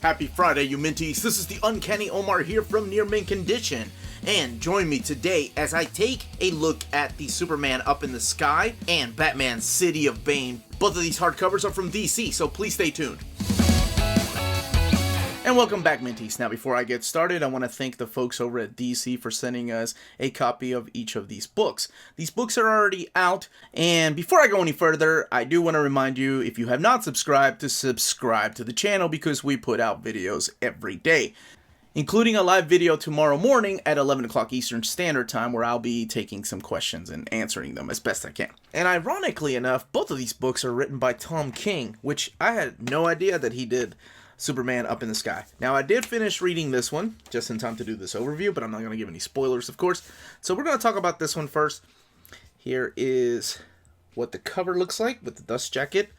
Happy Friday, you minties. This is the Uncanny Omar here from Near Mint Condition. And join me today as I take a look at the Superman Up in the Sky and Batman City of Bane. Both of these hardcovers are from DC, so please stay tuned. And welcome back, Minties. Now, before I get started, I want to thank the folks over at DC for sending us a copy of each of these books. These books are already out, and before I go any further, I do want to remind you, if you have not subscribed, to subscribe to the channel because we put out videos every day, including a live video tomorrow morning at 11 o'clock Eastern Standard Time, where I'll be taking some questions and answering them as best I can. And ironically enough, both of these books are written by Tom King, which I had no idea that he did Superman Up in the Sky. Now, I did finish reading this one just in time to do this overview, but I'm not going to give any spoilers, of course. So we're going to talk about this one first. Here is what the cover looks like with the dust jacket.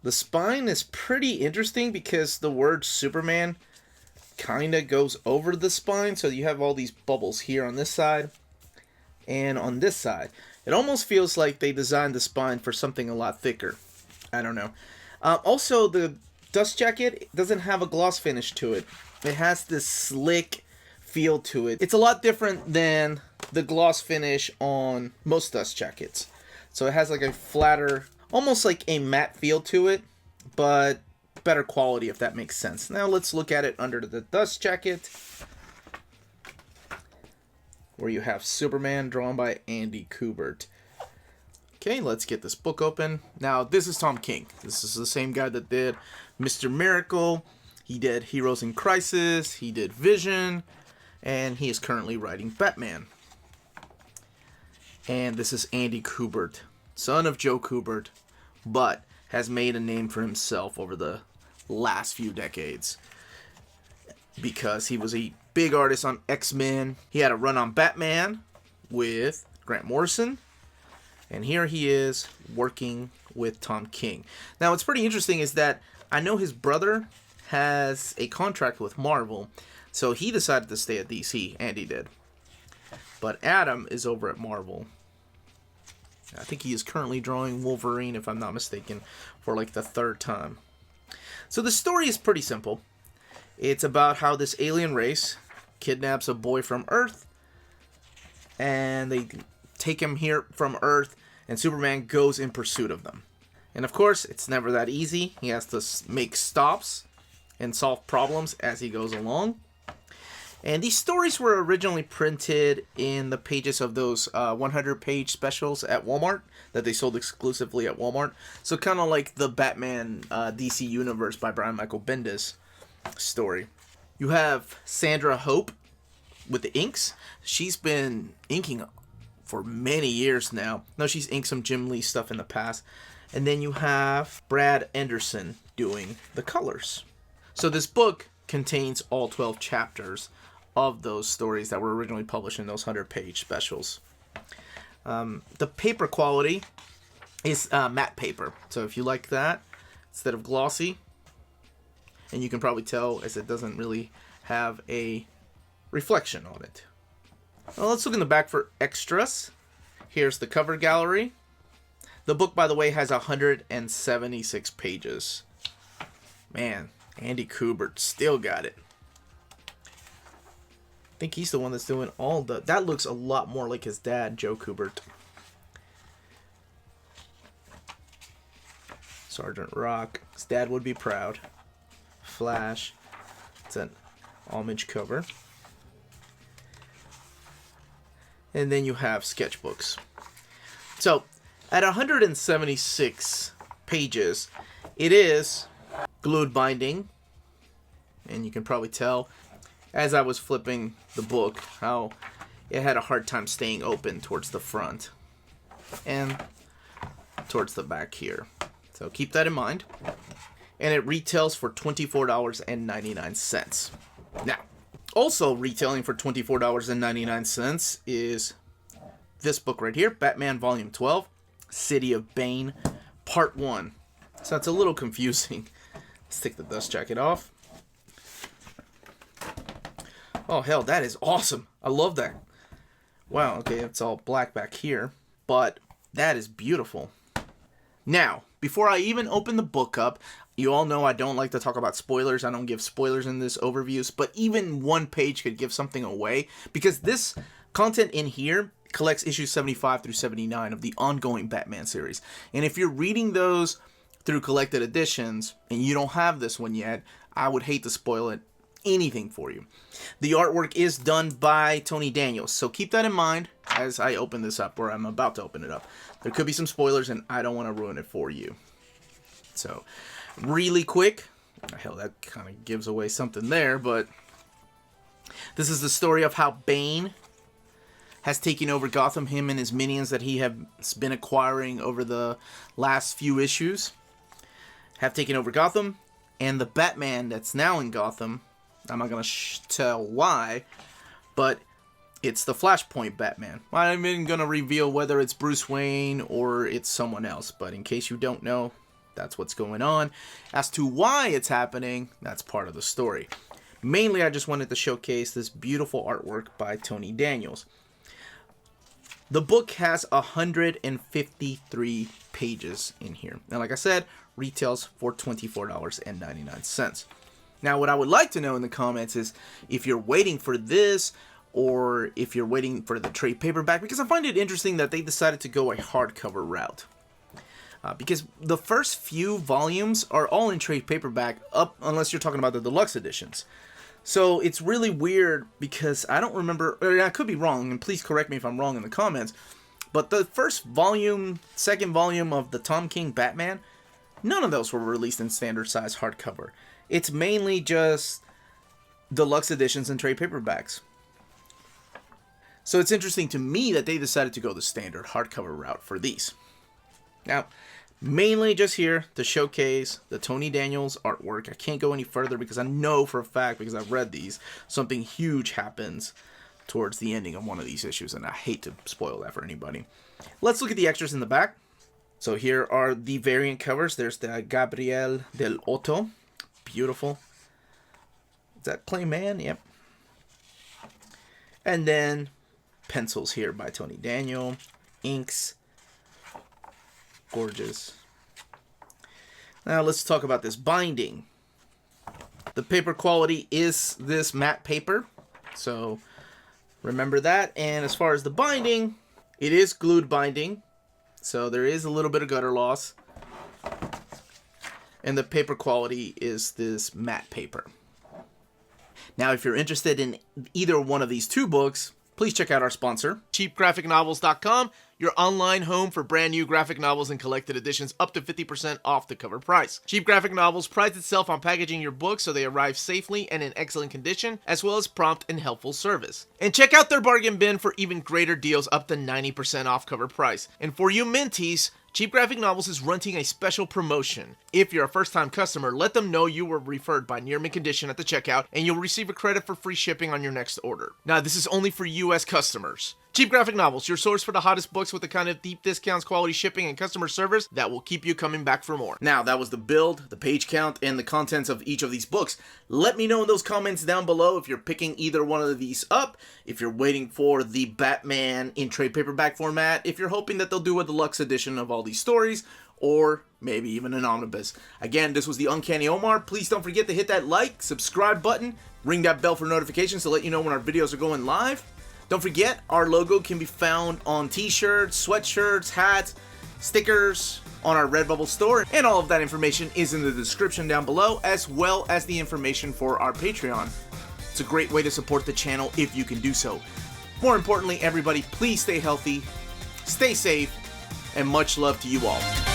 The spine is pretty interesting because the word Superman kind of goes over the spine. So you have all these bubbles here on this side and on this side. It almost feels like they designed the spine for something a lot thicker. I don't know. Also, the dust jacket doesn't have a gloss finish to it. It has this slick feel to it. It's a lot different than the gloss finish on most dust jackets. So it has like a flatter, almost like a matte feel to it, but better quality, if that makes sense. Now let's look at it under the dust jacket, where you have Superman drawn by Andy Kubert. Okay, let's get this book open. Now, this is Tom King. This is the same guy that did Mr. Miracle. He did Heroes in Crisis. He did Vision. And he is currently writing Batman. And this is Andy Kubert, son of Joe Kubert, but has made a name for himself over the last few decades because he was a big artist on X-Men. He had a run on Batman with Grant Morrison. And here he is working with Tom King. Now, what's pretty interesting is that I know his brother has a contract with Marvel, so he decided to stay at DC, Andy did. But Adam is over at Marvel. I think he is currently drawing Wolverine, if I'm not mistaken, for like the third time. So the story is pretty simple. It's about how this alien race kidnaps a boy from Earth, and they take him here from Earth, and Superman goes in pursuit of them. And of course, it's never that easy. He has to make stops and solve problems as he goes along. And these stories were originally printed in the pages of those 100-page specials at Walmart that they sold exclusively at Walmart. So kind of like the Batman DC Universe by Brian Michael Bendis story. You have Sandra Hope with the inks. She's been inking for many years now. No, she's inked some Jim Lee stuff in the past. And then you have Brad Anderson doing the colors. So this book contains all 12 chapters of those stories that were originally published in those 100-page specials. The paper quality is matte paper. So if you like that, instead of glossy, and you can probably tell as it doesn't really have a reflection on it. Well, let's look in the back for extras. Here's the cover gallery. The book, by the way, has 176 pages. Man, Andy Kubert still got it. I think he's the one that's doing all the... That looks a lot more like his dad, Joe Kubert. Sergeant Rock. His dad would be proud. Flash. It's an homage cover. And then you have sketchbooks. So, at 176 pages, it is glued binding. And you can probably tell, as I was flipping the book, how it had a hard time staying open towards the front. And towards the back here. So keep that in mind. And it retails for $24.99. Now, also retailing for $24.99 is this book right here, Batman Volume 12, City of Bane, Part 1. So that's a little confusing. Let's take the dust jacket off. Oh, hell, that is awesome. I love that. Wow, okay, it's all black back here, but that is beautiful. Now, before I even open the book up, You all know I don't like to talk about spoilers. I don't give spoilers in this overviews, but even one page could give something away, because this content in here collects issues 75 through 79 of the ongoing Batman series. And if you're reading those through collected editions and you don't have this one yet, I would hate to spoil anything for you. The artwork is done by Tony Daniels, so keep that in mind as I open this up, or I'm about to open it up. There could be some spoilers and I don't want to ruin it for you. So, really quick, hell, that kind of gives away something there, but this is the story of how Bane has taken over Gotham, him and his minions that he has been acquiring over the last few issues have taken over Gotham, and the Batman that's now in Gotham, I'm not going to tell why, but it's the Flashpoint Batman. I'm not even going to reveal whether it's Bruce Wayne or it's someone else, but in case you don't know, that's what's going on. As to why it's happening, that's part of the story. Mainly, I just wanted to showcase this beautiful artwork by Tony Daniels. The book has 153 pages in here. And like I said, retails for $24.99. Now, what I would like to know in the comments is if you're waiting for this or if you're waiting for the trade paperback, because I find it interesting that they decided to go a hardcover route. Because the first few volumes are all in trade paperback, unless you're talking about the deluxe editions. So it's really weird because I don't remember, or I could be wrong, and please correct me if I'm wrong in the comments, but the first volume, second volume of the Tom King Batman, none of those were released in standard size hardcover. It's mainly just deluxe editions and trade paperbacks. So it's interesting to me that they decided to go the standard hardcover route for these. Now, mainly just here to showcase the Tony Daniels artwork. I can't go any further because I know for a fact, because I've read these, something huge happens towards the ending of one of these issues, and I hate to spoil that for anybody. Let's look at the extras in the back. So here are the variant covers. There's the Gabriel del Otto. Beautiful. Is that Clayman? Yep. And then pencils here by Tony Daniel. Inks. Gorgeous. Now let's talk about this binding. The paper quality is this matte paper, so remember that. And as far as the binding, it is glued binding, so there is a little bit of gutter loss. And the paper quality is this matte paper. Now, if you're interested in either one of these two books, please check out our sponsor, cheapgraphicnovels.com, your online home for brand new graphic novels and collected editions up to 50% off the cover price. Cheap Graphic Novels prides itself on packaging your books so they arrive safely and in excellent condition, as well as prompt and helpful service. And check out their bargain bin for even greater deals up to 90% off cover price. And for you minties, Cheap Graphic Novels is running a special promotion. If you're a first-time customer, let them know you were referred by Near Mint Condition at the checkout, and you'll receive a credit for free shipping on your next order. Now, this is only for U.S. customers. Cheap Graphic Novels, your source for the hottest books with the kind of deep discounts, quality shipping, and customer service that will keep you coming back for more. Now, that was the build, the page count, and the contents of each of these books. Let me know in those comments down below if you're picking either one of these up, if you're waiting for the Batman in trade paperback format, if you're hoping that they'll do a deluxe edition of all these stories, or maybe even an omnibus. Again, this was the Uncanny Omar. Please don't forget to hit that like, subscribe button, ring that bell for notifications to let you know when our videos are going live. Don't forget, our logo can be found on t-shirts, sweatshirts, hats, stickers, on our Redbubble store, and all of that information is in the description down below, as well as the information for our Patreon. It's a great way to support the channel if you can do so. More importantly, everybody, please stay healthy, stay safe, and much love to you all.